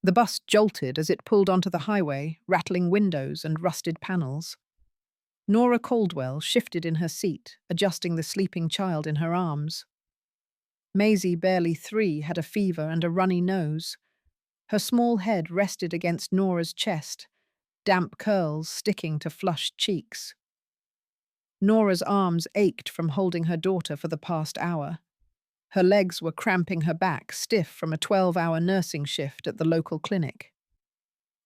The bus jolted as it pulled onto the highway, rattling windows and rusted panels. Nora Caldwell shifted in her seat, adjusting the sleeping child in her arms. Maisie, barely 3, had a fever and a runny nose. Her small head rested against Nora's chest, damp curls sticking to flushed cheeks. Nora's arms ached from holding her daughter for the past hour. Her legs were cramping her back, stiff from a 12-hour nursing shift at the local clinic.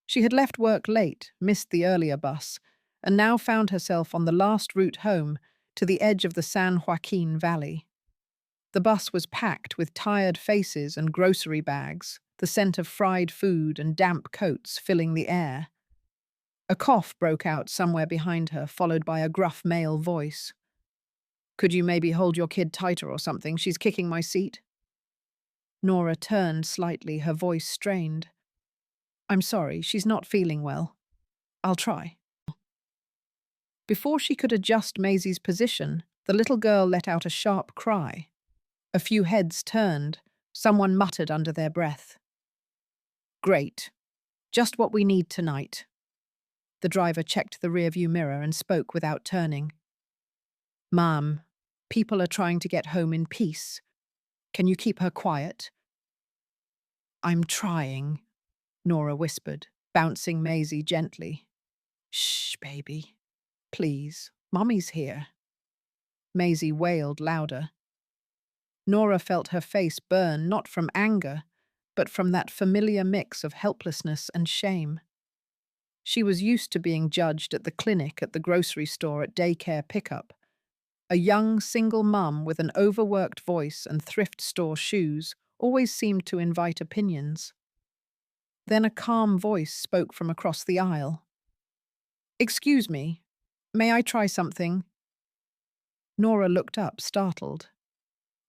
She had left work late, missed the earlier bus, and now found herself on the last route home to the edge of the San Joaquin Valley. The bus was packed with tired faces and grocery bags, the scent of fried food and damp coats filling the air. A cough broke out somewhere behind her, followed by a gruff male voice. "Could you maybe hold your kid tighter or something? She's kicking my seat." Nora turned slightly, her voice strained. "I'm sorry, she's not feeling well. I'll try." Before she could adjust Maisie's position, the little girl let out a sharp cry. A few heads turned. Someone muttered under their breath. "Great. Just what we need tonight." The driver checked the rearview mirror and spoke without turning. "Ma'am, people are trying to get home in peace. Can you keep her quiet?" "I'm trying," Nora whispered, bouncing Maisie gently. "Shh, baby. Please, Mummy's here." Maisie wailed louder. Nora felt her face burn, not from anger, but from that familiar mix of helplessness and shame. She was used to being judged at the clinic, at the grocery store, at daycare pickup. A young single mum with an overworked voice and thrift store shoes always seemed to invite opinions. Then a calm voice spoke from across the aisle. "Excuse me, may I try something?" Nora looked up, startled.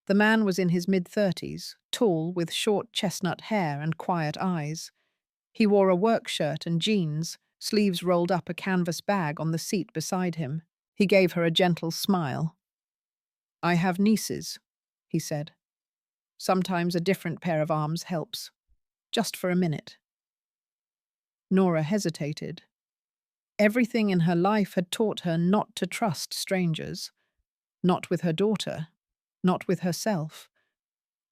The man was in his mid-30s, tall, with short chestnut hair and quiet eyes. He wore a work shirt and jeans, sleeves rolled up, a canvas bag on the seat beside him. He gave her a gentle smile. "I have nieces," he said. "Sometimes a different pair of arms helps. Just for a minute." Nora hesitated. Everything in her life had taught her not to trust strangers. Not with her daughter, not with herself.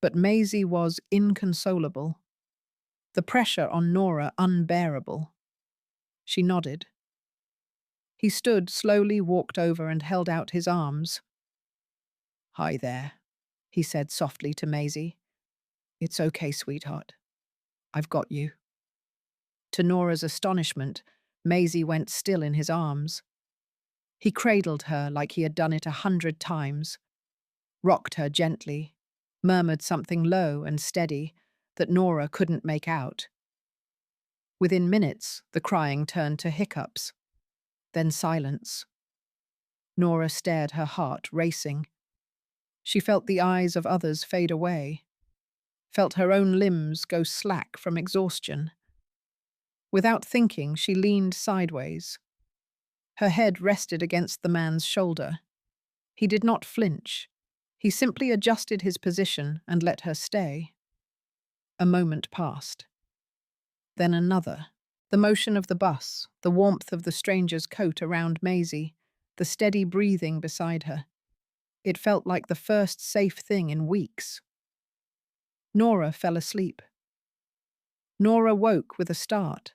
But Maisie was inconsolable. The pressure on Nora unbearable. She nodded. He stood, slowly walked over and held out his arms. "Hi there," he said softly to Maisie. "It's okay, sweetheart. I've got you." To Nora's astonishment, Maisie went still in his arms. He cradled her like he had done it 100 times, rocked her gently, murmured something low and steady that Nora couldn't make out. Within minutes, the crying turned to hiccups, then silence. Nora stared, her heart racing. She felt the eyes of others fade away, felt her own limbs go slack from exhaustion. Without thinking, she leaned sideways. Her head rested against the man's shoulder. He did not flinch. He simply adjusted his position and let her stay. A moment passed. Then another. The motion of the bus, the warmth of the stranger's coat around Maisie, the steady breathing beside her. It felt like the first safe thing in weeks. Nora fell asleep. Nora woke with a start.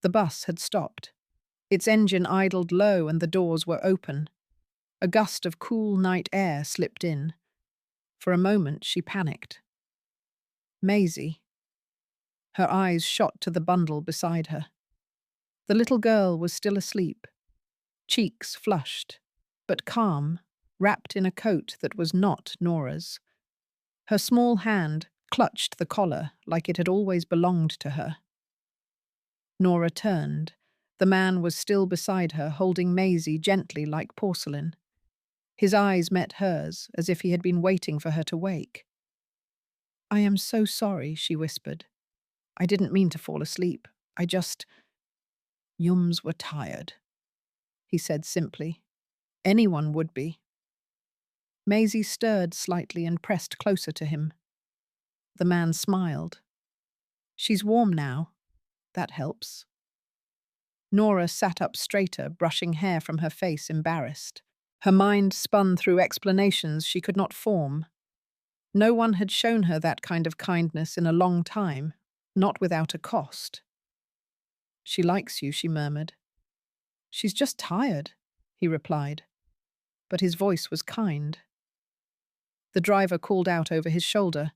The bus had stopped. Its engine idled low and the doors were open. A gust of cool night air slipped in. For a moment, she panicked. Maisie. Her eyes shot to the bundle beside her. The little girl was still asleep, cheeks flushed, but calm, wrapped in a coat that was not Nora's. Her small hand clutched the collar like it had always belonged to her. Nora turned. The man was still beside her, holding Maisie gently like porcelain. His eyes met hers, as if he had been waiting for her to wake. "I am so sorry," she whispered. "I didn't mean to fall asleep. I just—" "Yums were tired," he said simply. "Anyone would be." Maisie stirred slightly and pressed closer to him. The man smiled. She's warm now. That helps. Nora sat up straighter, brushing hair from her face, embarrassed. Her mind spun through explanations she could not form. No one had shown her that kind of kindness in a long time, not without a cost. She likes you, she murmured. She's just tired, he replied, but his voice was kind. The driver called out over his shoulder.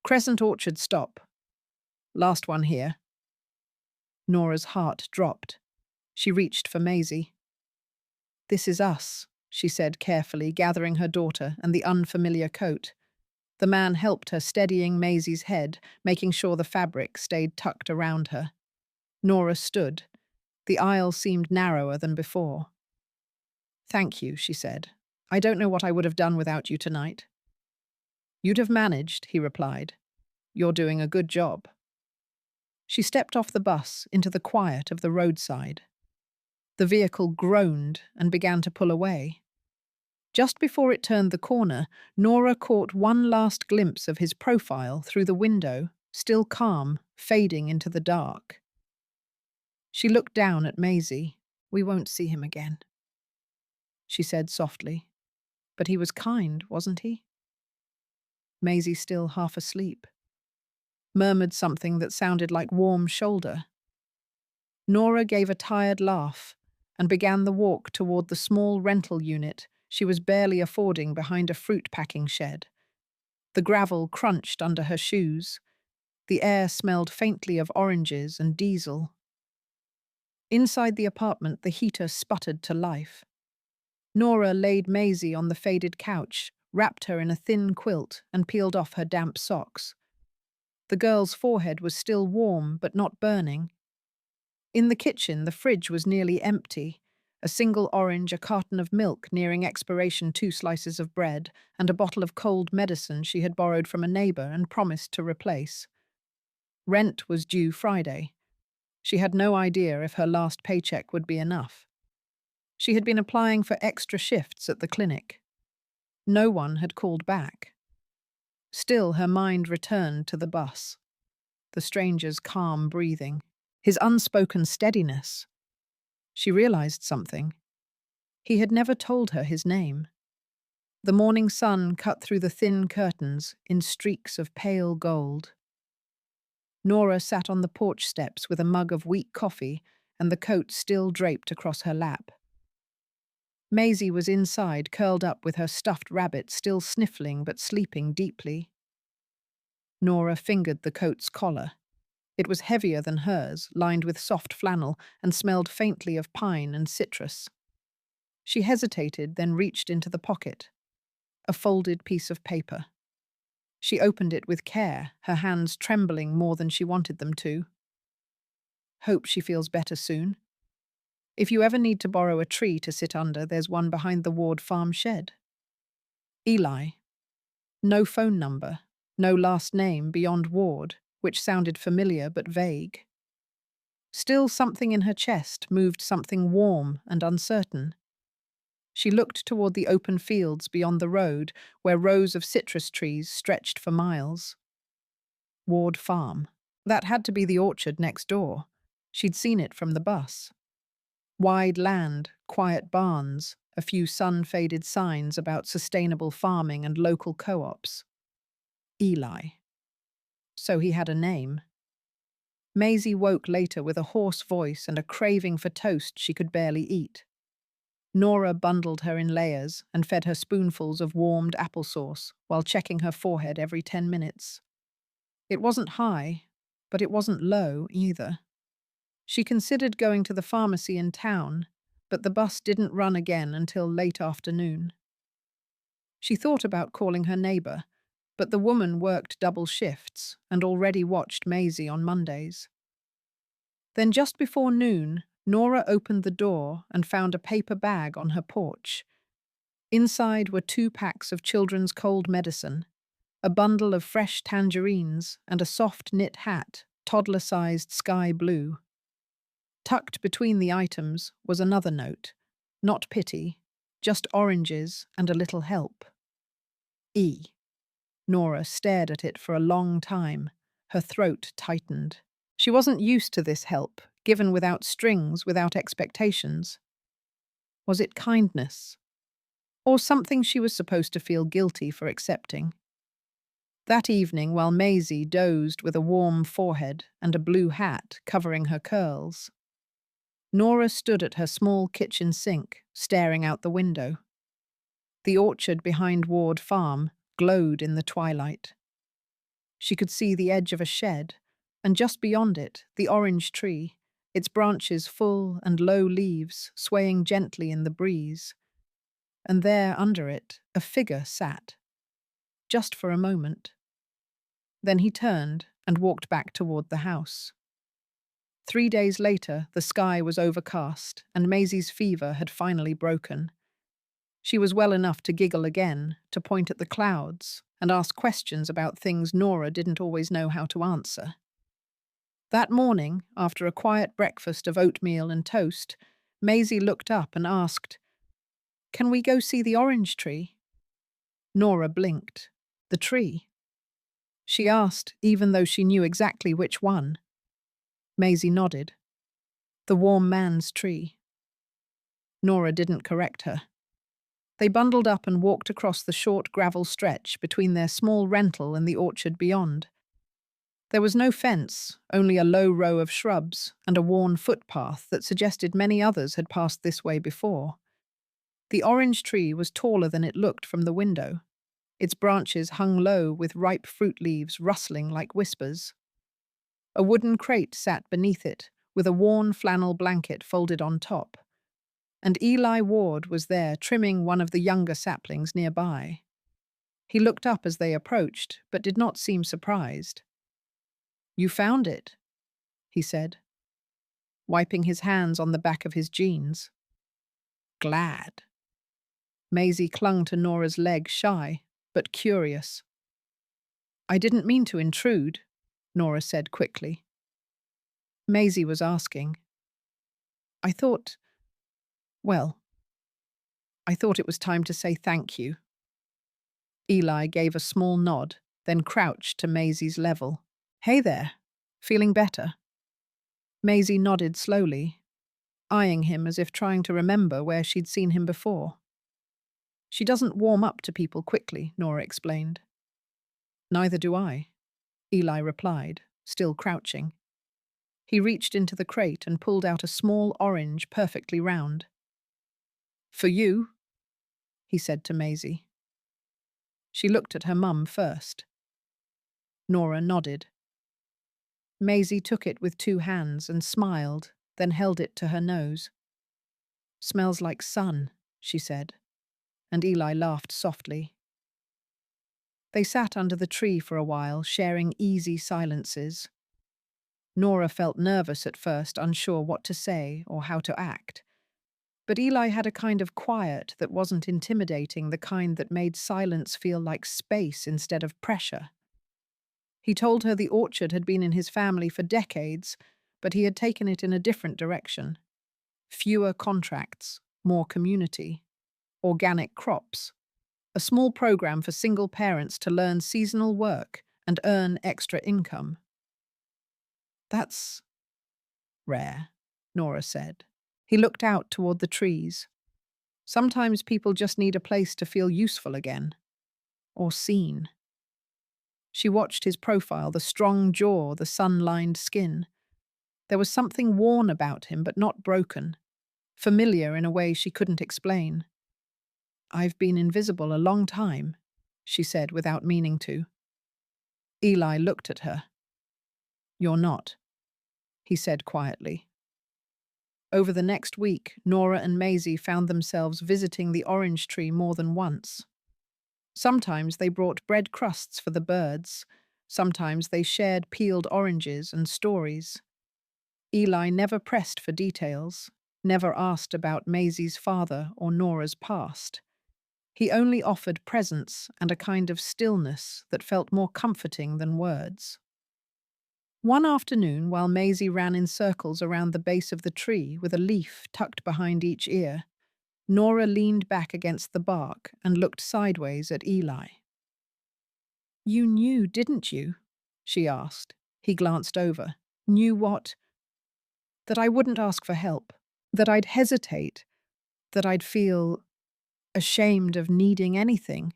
Crescent Orchard stop. Last one here. Nora's heart dropped. She reached for Maisie. This is us, she said carefully, gathering her daughter and the unfamiliar coat. The man helped her, steadying Maisie's head, making sure the fabric stayed tucked around her. Nora stood. The aisle seemed narrower than before. Thank you, she said. I don't know what I would have done without you tonight. You'd have managed, he replied. You're doing a good job. She stepped off the bus into the quiet of the roadside. The vehicle groaned and began to pull away. Just before it turned the corner, Nora caught one last glimpse of his profile through the window, still calm, fading into the dark. She looked down at Maisie. We won't see him again, she said softly. But he was kind, wasn't he? Maisie, still half asleep, murmured something that sounded like warm shoulder. Nora gave a tired laugh and began the walk toward the small rental unit she was barely affording behind a fruit-packing shed. The gravel crunched under her shoes. The air smelled faintly of oranges and diesel. Inside the apartment, the heater sputtered to life. Nora laid Maisie on the faded couch, wrapped her in a thin quilt, and peeled off her damp socks. The girl's forehead was still warm but not burning. In the kitchen, the fridge was nearly empty. A single orange, a carton of milk nearing expiration, 2 slices of bread, and a bottle of cold medicine she had borrowed from a neighbor and promised to replace. Rent was due Friday. She had no idea if her last paycheck would be enough. She had been applying for extra shifts at the clinic. No one had called back. Still, her mind returned to the bus. The stranger's calm breathing, his unspoken steadiness. She realized something. He had never told her his name. The morning sun cut through the thin curtains in streaks of pale gold. Nora sat on the porch steps with a mug of weak coffee and the coat still draped across her lap. Maisie was inside, curled up with her stuffed rabbit still sniffling but sleeping deeply. Nora fingered the coat's collar. It was heavier than hers, lined with soft flannel, and smelled faintly of pine and citrus. She hesitated, then reached into the pocket. A folded piece of paper. She opened it with care, her hands trembling more than she wanted them to. Hope she feels better soon. If you ever need to borrow a tree to sit under, there's one behind the Ward farm shed. Eli. No phone number, no last name beyond Ward, which sounded familiar but vague. Still, something in her chest moved, something warm and uncertain. She looked toward the open fields beyond the road, where rows of citrus trees stretched for miles. Ward Farm. That had to be the orchard next door. She'd seen it from the bus. Wide land, quiet barns, a few sun-faded signs about sustainable farming and local co-ops. Eli. So he had a name. Maisie woke later with a hoarse voice and a craving for toast she could barely eat. Nora bundled her in layers and fed her spoonfuls of warmed applesauce while checking her forehead every 10 minutes. It wasn't high, but it wasn't low either. She considered going to the pharmacy in town, but the bus didn't run again until late afternoon. She thought about calling her neighbor, but the woman worked double shifts and already watched Maisie on Mondays. Then just before noon, Nora opened the door and found a paper bag on her porch. Inside were 2 packs of children's cold medicine, a bundle of fresh tangerines, and a soft knit hat, toddler-sized sky blue. Tucked between the items was another note, not pity, just oranges and a little help. E. Nora stared at it for a long time, Her throat tightened. She wasn't used to this help, given without strings, without expectations. Was it kindness? Or something she was supposed to feel guilty for accepting? That evening, while Maisie dozed with a warm forehead and a blue hat covering her curls, Nora stood at her small kitchen sink, staring out the window. The orchard behind Ward Farm glowed in the twilight. She could see the edge of a shed, and just beyond it, the orange tree, its branches full and low leaves swaying gently in the breeze. And there, under it, a figure sat, just for a moment. Then he turned and walked back toward the house. 3 days later, the sky was overcast, and Maisie's fever had finally broken. She was well enough to giggle again, to point at the clouds, and ask questions about things Nora didn't always know how to answer. That morning, after a quiet breakfast of oatmeal and toast, Maisie looked up and asked, "Can we go see the orange tree?" Nora blinked. The tree? She asked, even though she knew exactly which one. Maisie nodded. The warm man's tree. Nora didn't correct her. They bundled up and walked across the short gravel stretch between their small rental and the orchard beyond. There was no fence, only a low row of shrubs and a worn footpath that suggested many others had passed this way before. The orange tree was taller than it looked from the window. Its branches hung low with ripe fruit leaves rustling like whispers. A wooden crate sat beneath it, with a worn flannel blanket folded on top. And Eli Ward was there trimming one of the younger saplings nearby. He looked up as they approached, but did not seem surprised. "You found it," he said, wiping his hands on the back of his jeans. "Glad." Maisie clung to Nora's leg, shy, but curious. "I didn't mean to intrude," Nora said quickly. Maisie was asking. I thought it was time to say thank you." Eli gave a small nod, then crouched to Maisie's level. "Hey there. Feeling better?" Maisie nodded slowly, eyeing him as if trying to remember where she'd seen him before. "She doesn't warm up to people quickly," Nora explained. "Neither do I," Eli replied, still crouching. He reached into the crate and pulled out a small orange perfectly round. "For you," he said to Maisie. She looked at her mum first. Nora nodded. Maisie took it with 2 hands and smiled, then held it to her nose. "Smells like sun," she said, and Eli laughed softly. They sat under the tree for a while, sharing easy silences. Nora felt nervous at first, unsure what to say or how to act. But Eli had a kind of quiet that wasn't intimidating, the kind that made silence feel like space instead of pressure. He told her the orchard had been in his family for decades, but he had taken it in a different direction. Fewer contracts, more community, organic crops, a small program for single parents to learn seasonal work and earn extra income. "That's rare," Nora said. He looked out toward the trees. "Sometimes people just need a place to feel useful again. Or seen." She watched his profile, the strong jaw, the sun-lined skin. There was something worn about him, but not broken. Familiar in a way she couldn't explain. "I've been invisible a long time," she said without meaning to. Eli looked at her. "You're not," he said quietly. Over the next week, Nora and Maisie found themselves visiting the orange tree more than once. Sometimes they brought bread crusts for the birds. Sometimes they shared peeled oranges and stories. Eli never pressed for details, never asked about Maisie's father or Nora's past. He only offered presence and a kind of stillness that felt more comforting than words. One afternoon, while Maisie ran in circles around the base of the tree with a leaf tucked behind each ear, Nora leaned back against the bark and looked sideways at Eli. "You knew, didn't you?" she asked, He glanced over. Knew what? That I wouldn't ask for help. That I'd hesitate. That I'd feel ashamed of needing anything.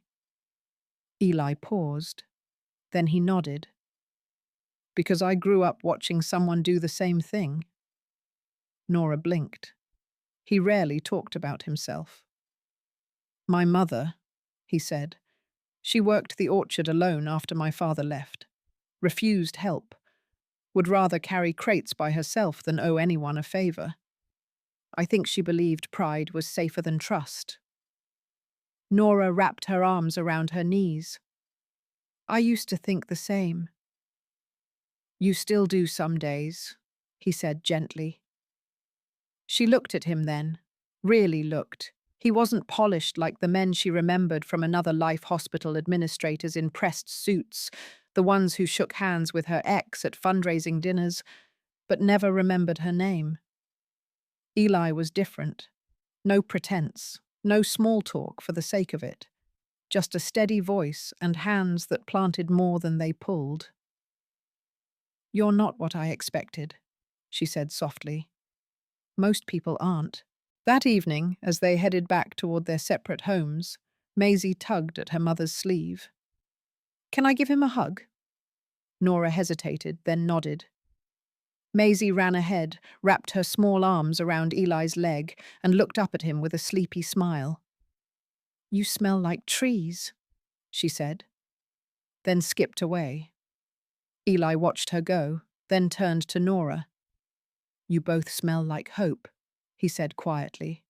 Eli paused. Then he nodded. Because I grew up watching someone do the same thing. Nora blinked. He rarely talked about himself. My mother, he said. She worked the orchard alone after my father left. Refused help. Would rather carry crates by herself than owe anyone a favor. I think she believed pride was safer than trust. Nora wrapped her arms around her knees. I used to think the same. You still do some days, he said gently. She looked at him then, really looked. He wasn't polished like the men she remembered from another life hospital administrators in pressed suits, the ones who shook hands with her ex at fundraising dinners, but never remembered her name. Eli was different. No pretense, no small talk for the sake of it. Just a steady voice and hands that planted more than they pulled. You're not what I expected, she said softly. Most people aren't. That evening, as they headed back toward their separate homes, Maisie tugged at her mother's sleeve. Can I give him a hug? Nora hesitated, then nodded. Maisie ran ahead, wrapped her small arms around Eli's leg, and looked up at him with a sleepy smile. You smell like trees, she said, then skipped away. Eli watched her go, then turned to Nora. You both smell like hope, he said quietly.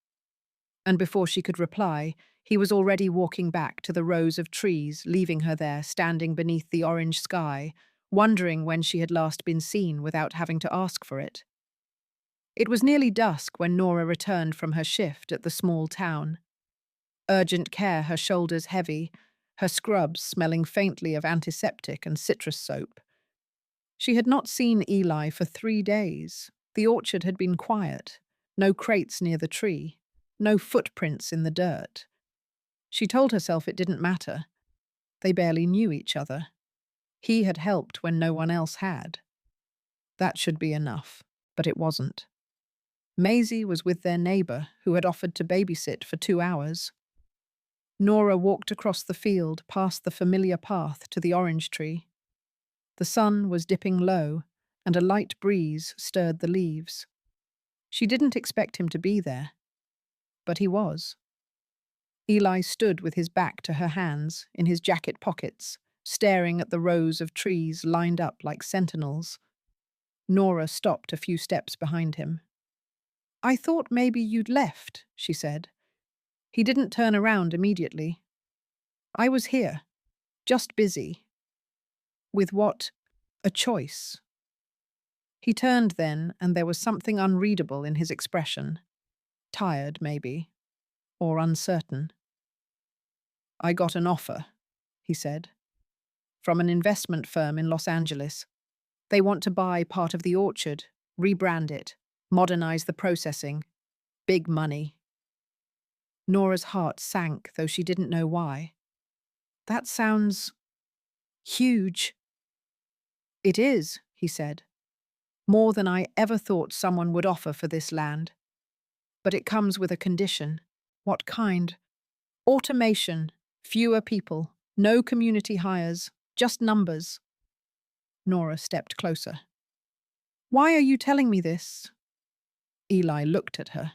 And before she could reply, he was already walking back to the rows of trees, leaving her there, standing beneath the orange sky, wondering when she had last been seen without having to ask for it. It was nearly dusk when Nora returned from her shift at the small town. Urgent care, her shoulders heavy, her scrubs smelling faintly of antiseptic and citrus soap. She had not seen Eli for 3 days. The orchard had been quiet, no crates near the tree, no footprints in the dirt. She told herself it didn't matter. They barely knew each other. He had helped when no one else had. That should be enough, but it wasn't. Maisie was with their neighbor, who had offered to babysit for 2 hours. Nora walked across the field, past the familiar path to the orange tree. The sun was dipping low, and a light breeze stirred the leaves. She didn't expect him to be there, but he was. Eli stood with his back to her hands, in his jacket pockets, staring at the rows of trees lined up like sentinels. Nora stopped a few steps behind him. I thought maybe you'd left, she said. He didn't turn around immediately. I was here, just busy. With what? A choice. He turned then, and there was something unreadable in his expression. Tired, maybe, or uncertain. I got an offer, he said, from an investment firm in Los Angeles. They want to buy part of the orchard, rebrand it, modernize the processing. Big money. Nora's heart sank, though she didn't know why. That sounds huge. It is, he said. More than I ever thought someone would offer for this land. But it comes with a condition. What kind? Automation, fewer people, no community hires, just numbers. Nora stepped closer. Why are you telling me this? Eli looked at her.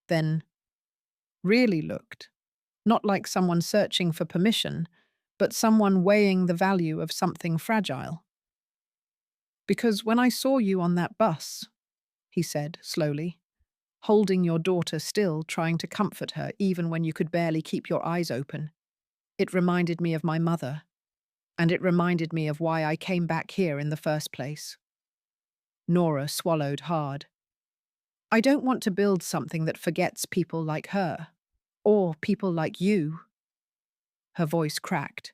Then really looked. Not like someone searching for permission, but someone weighing the value of something fragile. Because when I saw you on that bus, he said slowly, holding your daughter still, trying to comfort her even when you could barely keep your eyes open, it reminded me of my mother, and it reminded me of why I came back here in the first place. Nora swallowed hard. I don't want to build something that forgets people like her, or people like you. Her voice cracked.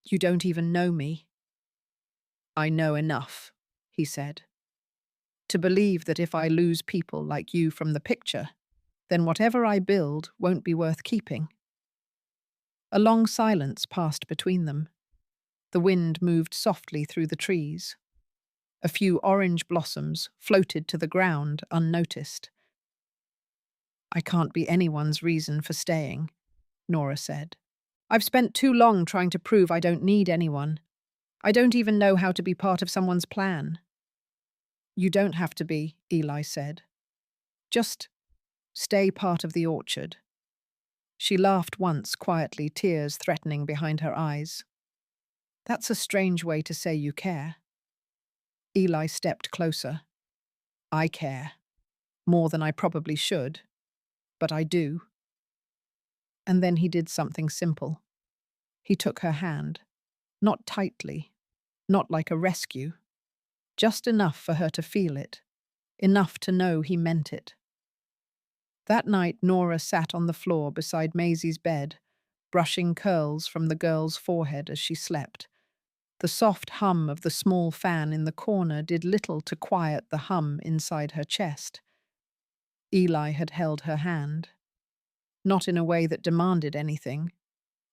You don't even know me. I know enough, he said, to believe that if I lose people like you from the picture, then whatever I build won't be worth keeping. A long silence passed between them. The wind moved softly through the trees. A few orange blossoms floated to the ground unnoticed. I can't be anyone's reason for staying, Nora said. I've spent too long trying to prove I don't need anyone. I don't even know how to be part of someone's plan. You don't have to be, Eli said. Just stay part of the orchard. She laughed once quietly, tears threatening behind her eyes. That's a strange way to say you care. Eli stepped closer. I care. More than I probably should. But I do. And then he did something simple. He took her hand. Not tightly. Not like a rescue. Just enough for her to feel it. Enough to know he meant it. That night, Nora sat on the floor beside Maisie's bed, brushing curls from the girl's forehead as she slept. The soft hum of the small fan in the corner did little to quiet the hum inside her chest. Eli had held her hand. Not in a way that demanded anything.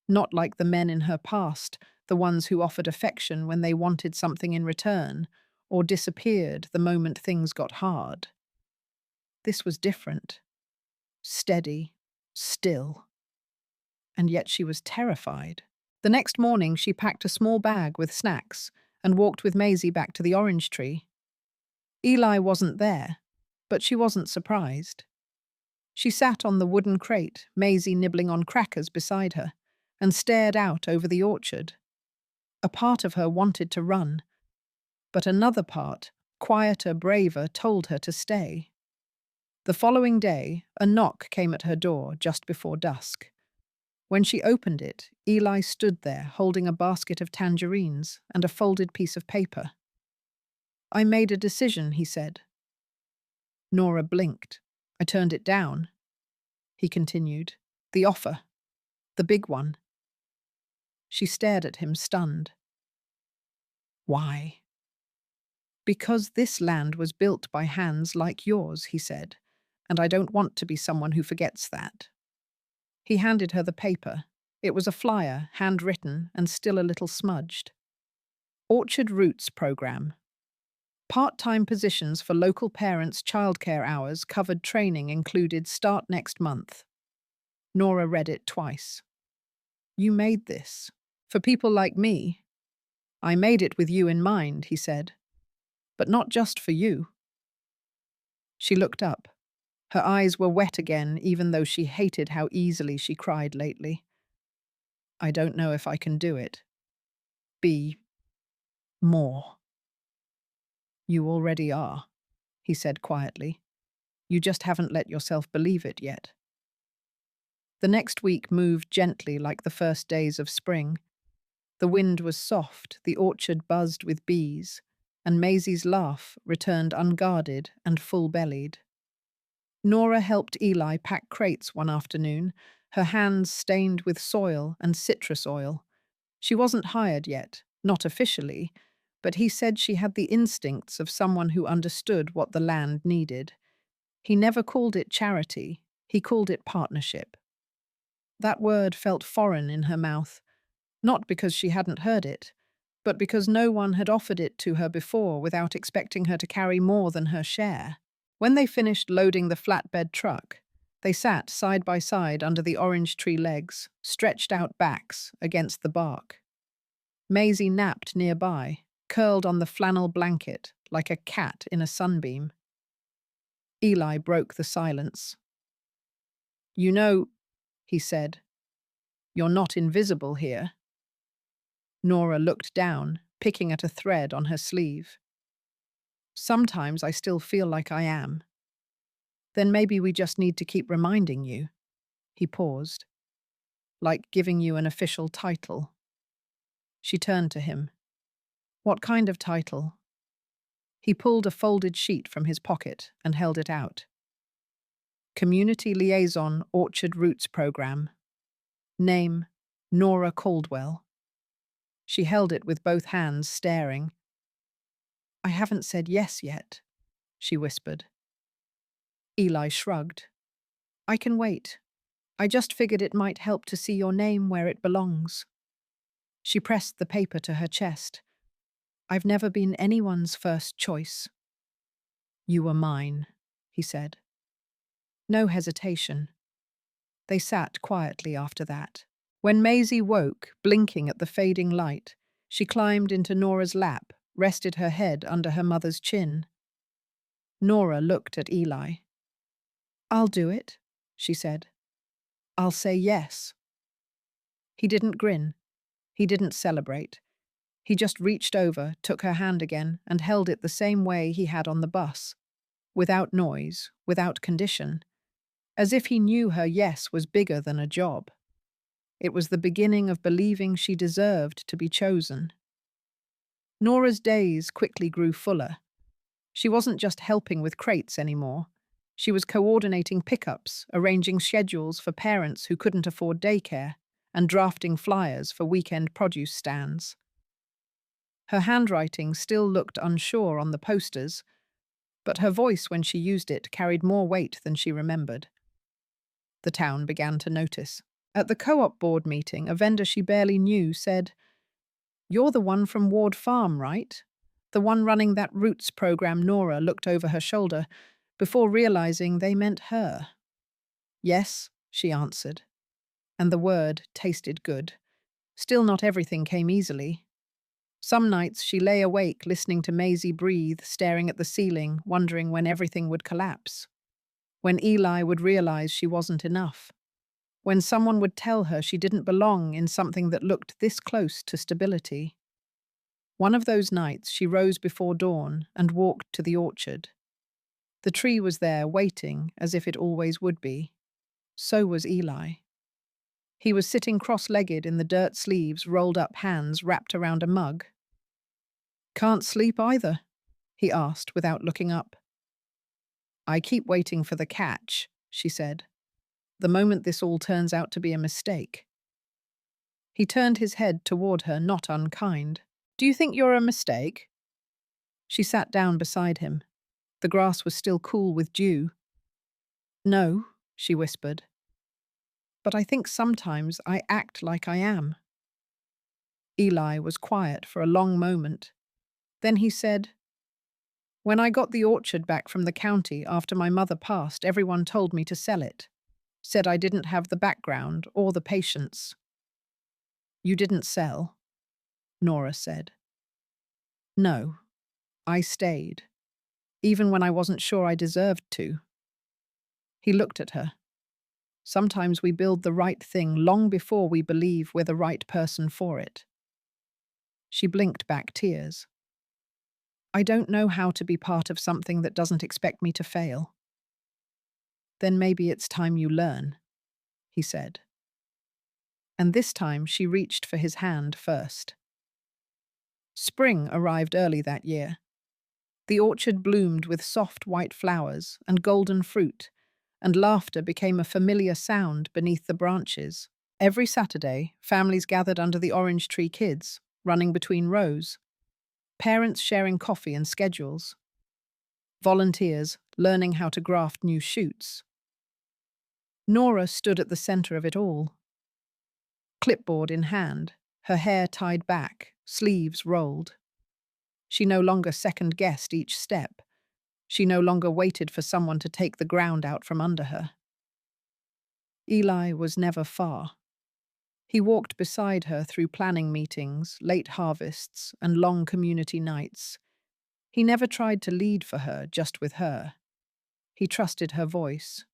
Not like the men in her past, the ones who offered affection when they wanted something in return, or disappeared the moment things got hard. This was different. Steady, still. And yet she was terrified. The next morning she packed a small bag with snacks and walked with Maisie back to the orange tree. Eli wasn't there, but she wasn't surprised. She sat on the wooden crate, Maisie nibbling on crackers beside her, and stared out over the orchard. A part of her wanted to run, but another part, quieter, braver, told her to stay. The following day, a knock came at her door just before dusk. When she opened it, Eli stood there holding a basket of tangerines and a folded piece of paper. I made a decision, he said. Nora blinked. I turned it down. He continued. The offer. The big one. She stared at him, stunned. Why? Because this land was built by hands like yours, he said, and I don't want to be someone who forgets that. He handed her the paper. It was a flyer, handwritten and still a little smudged. Orchard Roots Program. Part-time positions for local parents' childcare hours covered training included start next month. Nora read it twice. You made this. For people like me. I made it with you in mind, he said. But not just for you. She looked up. Her eyes were wet again, even though she hated how easily she cried lately. I don't know if I can do it. Be more. You already are, he said quietly. You just haven't let yourself believe it yet. The next week moved gently like the first days of spring. The wind was soft, the orchard buzzed with bees, and Maisie's laugh returned unguarded and full-bellied. Nora helped Eli pack crates one afternoon, her hands stained with soil and citrus oil. She wasn't hired yet, not officially, but he said she had the instincts of someone who understood what the land needed. He never called it charity, he called it partnership. That word felt foreign in her mouth, not because she hadn't heard it, but because no one had offered it to her before without expecting her to carry more than her share. When they finished loading the flatbed truck, they sat side by side under the orange tree legs, stretched out backs against the bark. Maisie napped nearby, curled on the flannel blanket like a cat in a sunbeam. Eli broke the silence. You know, he said, you're not invisible here. Nora looked down, picking at a thread on her sleeve. Sometimes I still feel like I am. Then maybe we just need to keep reminding you. He paused. Like giving you an official title. She turned to him. What kind of title? He pulled a folded sheet from his pocket and held it out. Community Liaison Orchard Roots Program. Name, Nora Caldwell. She held it with both hands, staring. I haven't said yes yet, she whispered. Eli shrugged. I can wait. I just figured it might help to see your name where it belongs. She pressed the paper to her chest. I've never been anyone's first choice. You were mine, he said. No hesitation. They sat quietly after that. When Maisie woke, blinking at the fading light, she climbed into Nora's lap, rested her head under her mother's chin. Nora looked at Eli. I'll do it, she said. I'll say yes. He didn't grin. He didn't celebrate. He just reached over, took her hand again, and held it the same way he had on the bus, without noise, without condition, as if he knew her yes was bigger than a job. It was the beginning of believing she deserved to be chosen. Nora's days quickly grew fuller. She wasn't just helping with crates anymore. She was coordinating pickups, arranging schedules for parents who couldn't afford daycare, and drafting flyers for weekend produce stands. Her handwriting still looked unsure on the posters, but her voice when she used it carried more weight than she remembered. The town began to notice. At the co-op board meeting, a vendor she barely knew said, "You're the one from Ward Farm, right? The one running that Roots program." Nora looked over her shoulder before realizing they meant her. "Yes," she answered, and the word tasted good. Still, not everything came easily. Some nights she lay awake listening to Maisie breathe, staring at the ceiling, wondering when everything would collapse. When Eli would realize she wasn't enough. When someone would tell her she didn't belong in something that looked this close to stability. One of those nights she rose before dawn and walked to the orchard. The tree was there waiting as if it always would be. So was Eli. He was sitting cross-legged in the dirt sleeves, rolled up hands wrapped around a mug. "Can't sleep either?" he asked without looking up. "I keep waiting for the catch," she said. "The moment this all turns out to be a mistake." He turned his head toward her, not unkind. "Do you think you're a mistake?" She sat down beside him. The grass was still cool with dew. "No," she whispered. "But I think sometimes I act like I am." Eli was quiet for a long moment. Then he said, "When I got the orchard back from the county after my mother passed, everyone told me to sell it. Said I didn't have the background or the patience." "You didn't sell," Nora said. "No, I stayed, even when I wasn't sure I deserved to." He looked at her. "Sometimes we build the right thing long before we believe we're the right person for it." She blinked back tears. "I don't know how to be part of something that doesn't expect me to fail." "Then maybe it's time you learn," he said. And this time she reached for his hand first. Spring arrived early that year. The orchard bloomed with soft white flowers and golden fruit, and laughter became a familiar sound beneath the branches. Every Saturday, families gathered under the orange tree, kids running between rows, parents sharing coffee and schedules, volunteers learning how to graft new shoots. Nora stood at the center of it all, clipboard in hand, her hair tied back, sleeves rolled. She no longer second-guessed each step. She no longer waited for someone to take the ground out from under her. Eli was never far. He walked beside her through planning meetings, late harvests, and long community nights. He never tried to lead for her, just with her. He trusted her voice,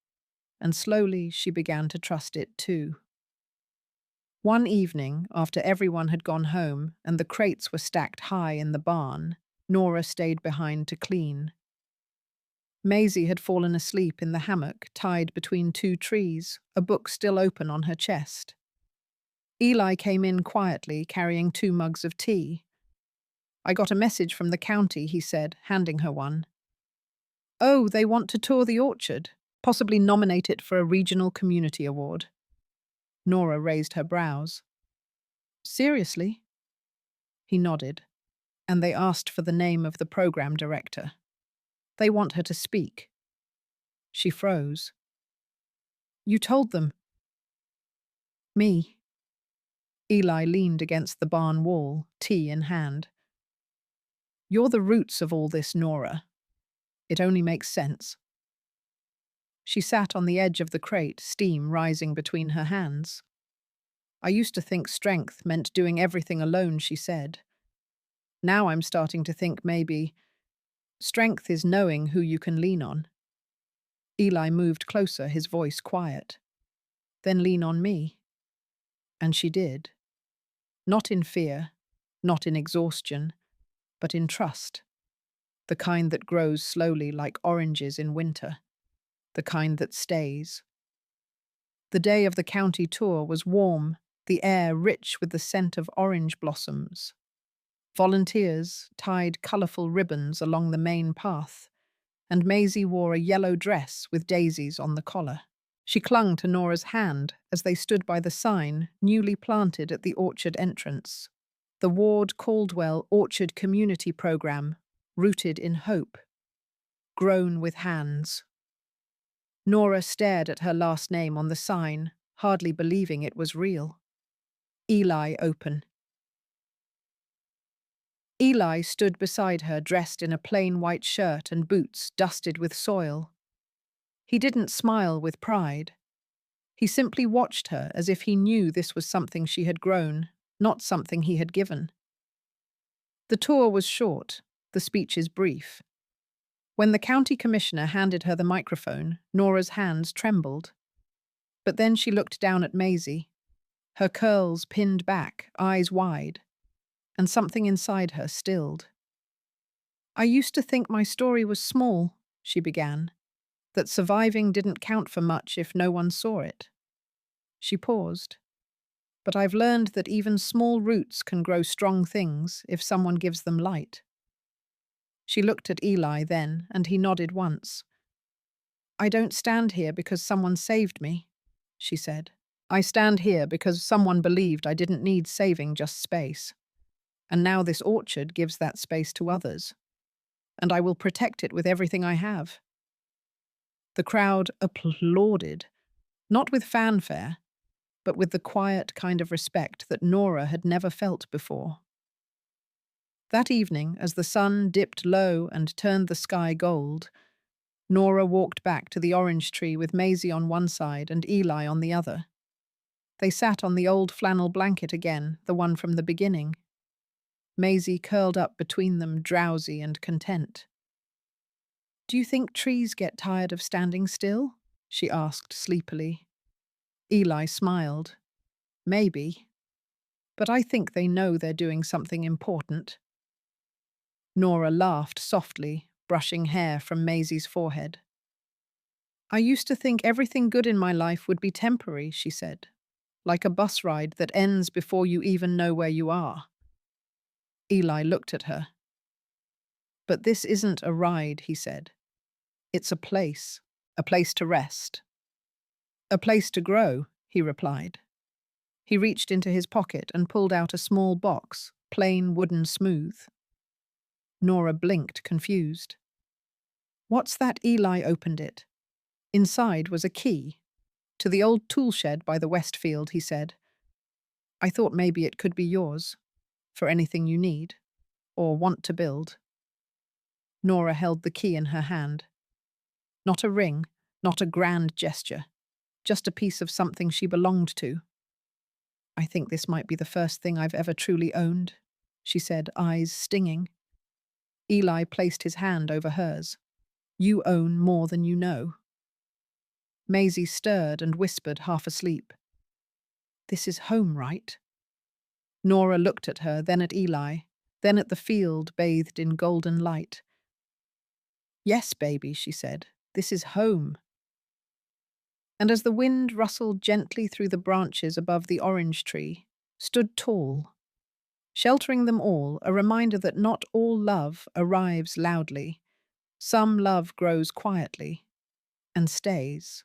and slowly she began to trust it too. One evening, after everyone had gone home and the crates were stacked high in the barn, Nora stayed behind to clean. Maisie had fallen asleep in the hammock, tied between two trees, a book still open on her chest. Eli came in quietly, carrying 2 mugs of tea. "I got a message from the county," he said, handing her one. "Oh, they want to tour the orchard, possibly nominate it for a regional community award." Nora raised her brows. "Seriously?" He nodded, and they asked for the name of the program director. "They want her to speak." She froze. "You told them?" "Me." Eli leaned against the barn wall, tea in hand. You're the roots of all this, Nora. It only makes sense. She sat on the edge of the crate, steam rising between her hands. I used to think strength meant doing everything alone, she said. Now I'm starting to think maybe strength is knowing who you can lean on. Eli moved closer, his voice quiet. Then lean on me. And she did. Not in fear, not in exhaustion, but in trust. The kind that grows slowly like oranges in winter. The kind that stays. The day of the county tour was warm, the air rich with the scent of orange blossoms. Volunteers tied colourful ribbons along the main path, and Maisie wore a yellow dress with daisies on the collar. She clung to Nora's hand as they stood by the sign newly planted at the orchard entrance. The Ward Caldwell Orchard Community Programme, rooted in hope. Grown with hands. Nora stared at her last name on the sign, hardly believing it was real. Eli open. Eli stood beside her, dressed in a plain white shirt and boots dusted with soil. He didn't smile with pride. He simply watched her as if he knew this was something she had grown, not something he had given. The tour was short, the speeches brief. When the county commissioner handed her the microphone, Nora's hands trembled. But then she looked down at Maisie, her curls pinned back, eyes wide, and something inside her stilled. I used to think my story was small, she began, that surviving didn't count for much if no one saw it. She paused. But I've learned that even small roots can grow strong things if someone gives them light. She looked at Eli then, and he nodded once. I don't stand here because someone saved me, she said. I stand here because someone believed I didn't need saving, just space. And now this orchard gives that space to others. And I will protect it with everything I have. The crowd applauded, not with fanfare, but with the quiet kind of respect that Nora had never felt before. That evening, as the sun dipped low and turned the sky gold, Nora walked back to the orange tree with Maisie on one side and Eli on the other. They sat on the old flannel blanket again, the one from the beginning. Maisie curled up between them, drowsy and content. Do you think trees get tired of standing still? She asked sleepily. Eli smiled. Maybe. But I think they know they're doing something important. Nora laughed softly, brushing hair from Maisie's forehead. I used to think everything good in my life would be temporary, she said, like a bus ride that ends before you even know where you are. Eli looked at her. But this isn't a ride, he said. It's a place to rest. A place to grow, he replied. He reached into his pocket and pulled out a small box, plain wooden smooth. Nora blinked, confused. What's that? Eli opened it. Inside was a key. To the old tool shed by the Westfield, he said. I thought maybe it could be yours, for anything you need, or want to build. Nora held the key in her hand. Not a ring, not a grand gesture, just a piece of something she belonged to. I think this might be the first thing I've ever truly owned, she said, eyes stinging. Eli placed his hand over hers. You own more than you know. Maisie stirred and whispered, half asleep. This is home, right? Nora looked at her, then at Eli, then at the field bathed in golden light. Yes, baby, she said. This is home. And as the wind rustled gently through the branches above the orange tree, stood tall, sheltering them all, a reminder that not all love arrives loudly. Some love grows quietly and stays.